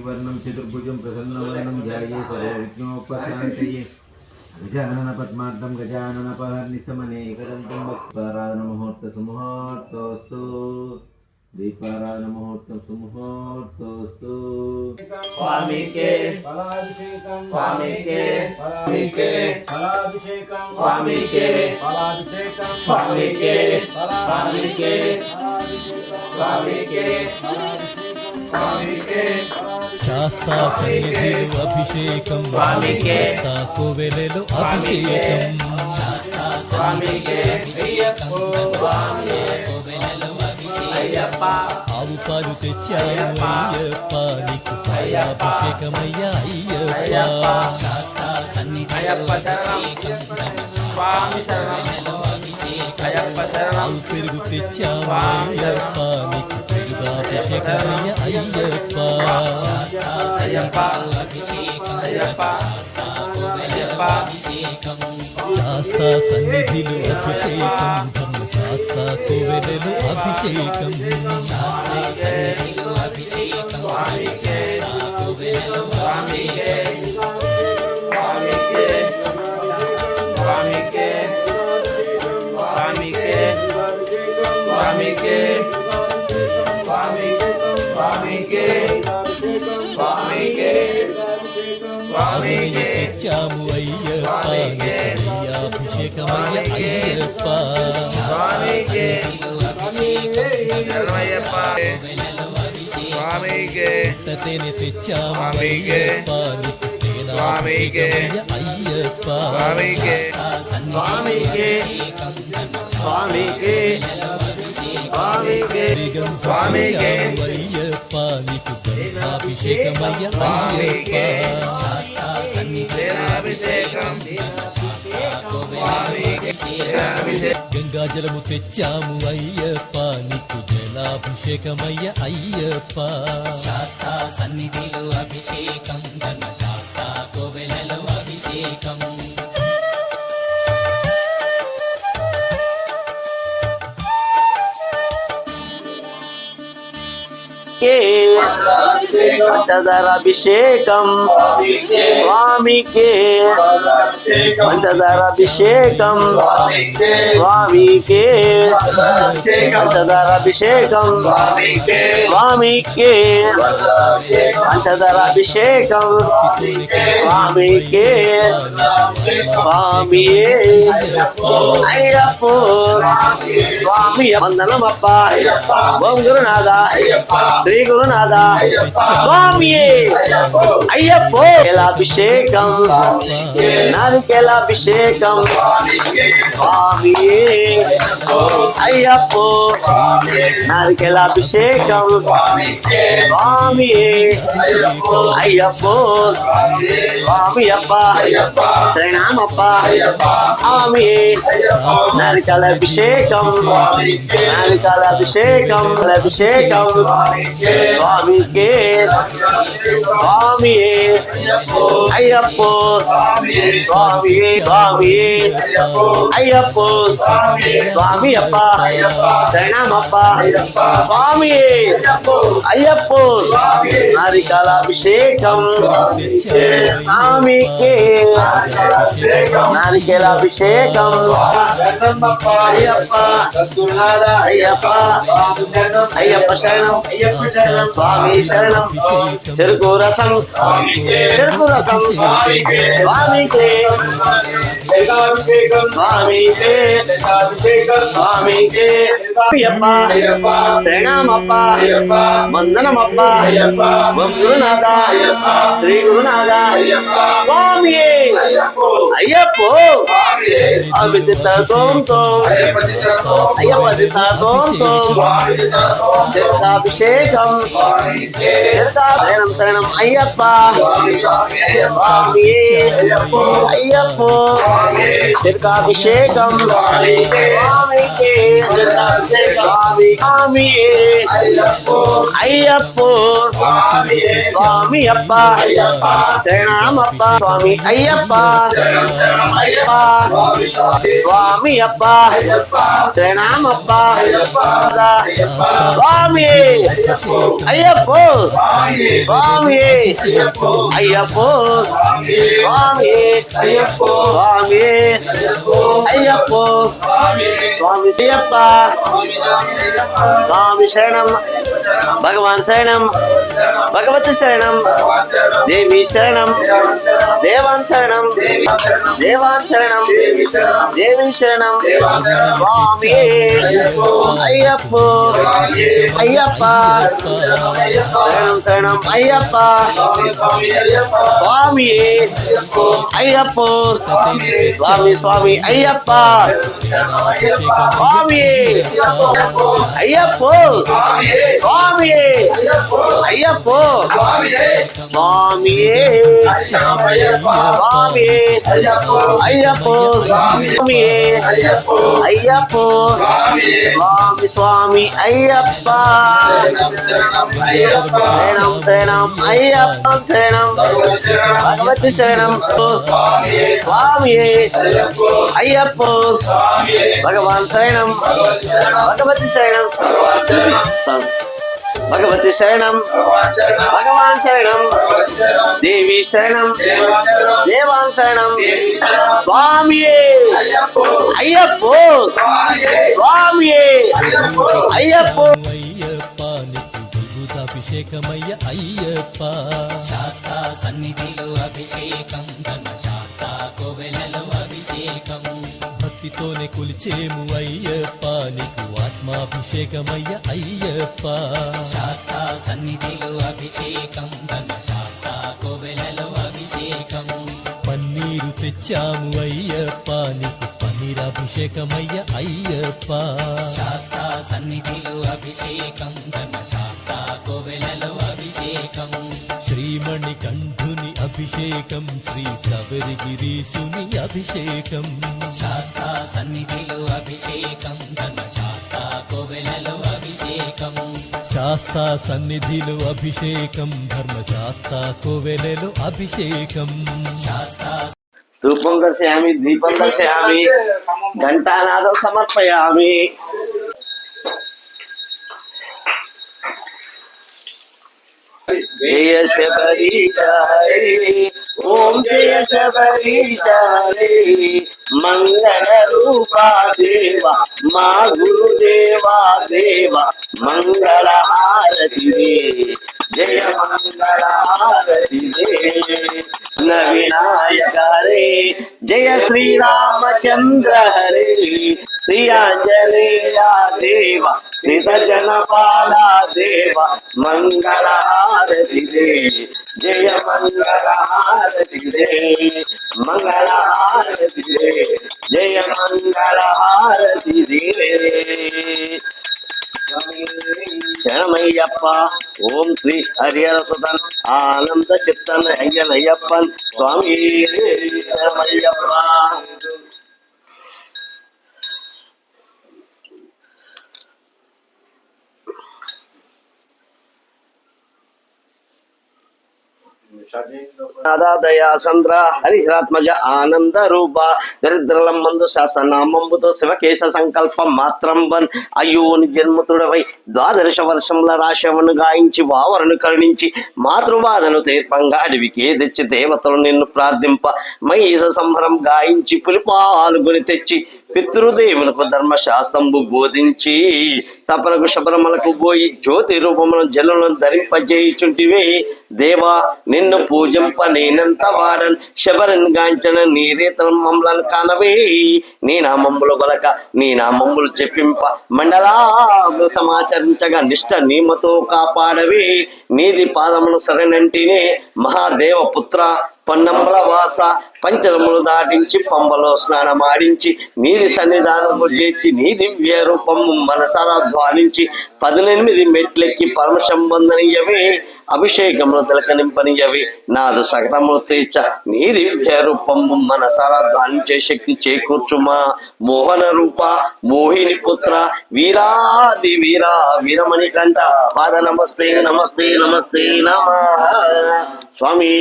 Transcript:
वर्णं चतुर्भुजं प्रसन्नवदनं ध्याये सर्वविघ्नोपशान्तये गजानन पद्मार्धं गजाननपहर्निशमने एकदन्तं वक्ताराधनमुहूर्तसुमुहूर्तोऽस्तु दीपाराधनमुहूर्तं सुमुहूर्तोऽस्तु स्वामी के फलाभिषेकं स्वामी के स्वामी के फलाभिषेकं स्वामी के फलाभिषेकं स्वामी के स्वामी के स्वामी के स्वामी के శాస్తా సన్నిధిలో అభిషేకం స్వామి కే కోవెలలో అభిషేకం శాస్తా స్వామి కే అయ్యప్ప స్వామి కోవెలలో అభిషేకం అయ్యప్ప ఆవు పాలు తెచ్చాము అయ్యప్ప నీకు పాలాభిషేకమయ్యా అయ్యప్ప శాస్తా సన్నిధిలో అయ్యప్ప అభిషేకం స్వామి శరణం అయ్యప్ప శరణం ఆవు పెరుగు తెచ్చాము అయ్యప్ప నీకు పెరుగాభిషేకమయ్యా అయ్యప్ప అయ్యప్ప అభిషేకం అయ్యప్ప అయ్యప్ప అభిషేకం శాస్తా సన్నిధిలో అభిషేకం ధర్మశాస్త్ర కోవెలలో అభిషేకం శాస్త్ర సన్నిధిలో అభిషేకం స్వామికే కోవెలలో అభిషేకం స్వామికే స్వామికే స్వామికే స్వామికే స్వామికే స్వామికే స్వామికే తెచ్చాము అయ్యప్ప అభిషేకమయ్య అయ్యప్ప స్వామికే శరణమయ్యప్ప స్వామికే తేనె తెచ్చాము స్వామికే స్వామికే అయ్యప్ప స్వామికే స్వామికే స్వామికే స్వామికే స్వామికే అయ్యప్ప నీకు అభిషేకమయ్య అయ్యప్ప అభిషేకం గంగా జలము తెచ్చాము అయ్యప్ప నీకు జలాభిషేకమయ్య అయ్యప్ప శాస్త్ర సన్నిధిలో అభిషేకం ధర్మశాస్త్ర కోవెలలో అభిషేకం పంచదారాభిషేకం స్వామికే పంచదారాభిషేకం స్వామికే పంచదారాభిషేకం స్వామికే పంచదారాభిషేకం స్వామికే స్వామియే అయ్యప్ప స్వామి వందనమప్ప ఓం గురునాథ శ్రీ గురునాథ స్వామియే అయ్యప్ప అభిషేకం నారికేలాభిషేకం స్వామియే అయ్యప్ప నారికేలాభిషేకం స్వామియే అయ్యప్ప స్వామియప్ప శరణమప్ప స్వామియే నారికేలాభిషేకం నారికేలాభిషేకం అభిషేకం స్వామికే స్వామియే అయ్యప్ప స్వామియే స్వామియే అయ్యప్ప స్వామియప్ప శరణమప్ప స్వామియే అయ్యప్ప నారికేలాభిషేకం స్వామికే నారికేలాభిషేకం అయ్యప్ప అయ్యప్ప అయ్యప్ప శరణం స్వామి శరణం చెరుకు రసం స్వామికే స్వామికే స్వామికే అయ్యప్ప శరణమప్ప వందనమప్ప ఓం గురునాథ శ్రీ గురునాథ స్వామియే అయ్యప్ప అవిదిత తోంతో అయ్యప్ప దిత తోంతో అభిషేకం శరణం శరణం అయ్యప్ప స్వామియే అయ్యప్ప శిర్కాభిషేకం స్వామికే స్వామి స్వామియే అయ్యప్పో స్వామి అప్ప శరణమప్ప స్వామి అయ్యప్ప స్వామి అప్ప శరణమప్ప స్వామి అయ్యప్పో స్వామి అయ్యప్పో స్వామి స్వామి అయ్యప్పో స్వామి అయ్యప్ప స్వామి శరణం భగవాన్ శరణం భగవతి శరణం దేవి శరణం దేవాన్ శరణం దేవాన్ శరణం దేవి శరణం స్వామి అయ్యప్ప అయ్యప్ప శరణం శరణం అయ్యప్ప స్వామి అయ్యప్ప స్వామి స్వామి అయ్యప్ప స్వామి అయ్యప్ప స్వామి అయ్యప్ప స్వామి స్వామి అయ్యప్ప స్వామి అయ్యప్ప స్వామి స్వామి అయ్యప్ప శరణం శరణం అయ్యప్ప శరణం భగవతి శరణం స్వామి అయ్యప్ప భగవాన్ శరణం భగవతి శరణం భగవతి శరణం భగవాన్ శరణం దేవి శరణం దేవాన్ శరణం స్వామి అయ్యప్ప స్వామి అయ్యప్ప అయ్యప్ప నీకు విభూతాభిషేకమయ్య అయ్యప్ప శాస్తా సన్నిధిలో అభిషేకం ధర్మశాస్త్ర కోవెలలో అభిషేకం భక్తితోనే కొలిచేము అయ్యప్ప నీకు ఆత్మాభిషేకమయ్య అయ్యప్ప శాస్తా సన్నిధిలో అభిషేకం ధర్మశాస్త్ర కోవెలలో అభిషేకం పన్నీరు తెచ్చాము అయ్యప్ప నీకు పన్నీరాభిషేకమయ్య అయ్యప్ప శాస్తా సన్నిధిలో అభిషేకం ధర్మశాస్త్ర కోవెలలో అభిషేకం శ్రీమణి కంఠుని అభిషేకం శ్రీ శబరిగిరీశుని అభిషేకం శాస్తా సన్నిధిలో అభిషేకం ధర్మశాస్త్ర కోవెలలో అభిషేకం శాస్తా సన్నిధిలో అభిషేకం ధర్మశాస్త్ర కోవెలలో అభిషేకం శాస్తా ధూపం దర్శయామి దీపం దర్శయామి ఘంటానాదం సమర్పయామి జయ శబరీశారే ఓం జయ శబరీశారే మంగళ రూపా దేవ మా గురుదేవా దేవ మంగళ హారతి రే జయ మంగళ హారతి రే వినాయక హరే జయ శ్రీరామచంద్ర హరే శ్రీ ఆంజనేయ దేవ శ్రీత జనపాల దేవ మంగళ హారతి రే జయ మంగళ హారతి రే మంగళ హారతి రే జయ మంగళ హారతి రే శరణమయ్యప్ప ఓం శ్రీ హరిహర సుతన్ ఆనంద చిత్తన్ అయ్యనయ్యప్పన్ స్వామి శరణమయ్యప్ప దయా సంద్ర హరిహరాత్మజ ఆనంద రూప దరిద్రలం మందు శాసనామంబుతో శివకేశ సంకల్పం మాత్రం వన్ అయ్యోని జన్మతుడవై ద్వాదశ వర్షంల రాశవను గాయించి వావరును కరుణించి మాతృబాధను తీర్పంగా అడవికే తెచ్చి దేవతలు నిన్ను ప్రార్థింప మహేశ సంభరం గాయించి పులిపాలుగుని తెచ్చి పితృదేవునకు ధర్మశాస్త్రంబు బోధించి తపనకు శబరమలకు పోయి జ్యోతి రూపమును జనులను ధరింపజేయుచుంటివే దేవా నిన్ను పూజింప నేనంత వాడన్ శబరన్ గాంచన నీ రీతను మమ్మలను కానవే నీ నామములు గొలక నీ నామములు చెప్పింప మండలామృతమాచరించగా నిష్ట నీమతో కాపాడవే నీది పాదమును సరనంటినే మహాదేవ పుత్ర పన్నంబల వాస పంచరములు దాటించి పంబలో స్నానమాడించి నీది సన్నిధానము చేర్చి నీ దివ్య రూపము మనసారా ధ్వానించి 18 మెట్లెక్కి పరమ సంబంధనీయవే అభిషేకమును తిలకనింపనియవి నాదు సకటములు తీర్చ నీ దివ్య రూపము మనసారా ధ్యానించే శక్తి చేకూర్చుమా మోహన రూప మోహిని పుత్ర వీరాది వీరా వీరమణి కంట పాద నమస్తే నమస్తే నమస్తే నమ స్వామి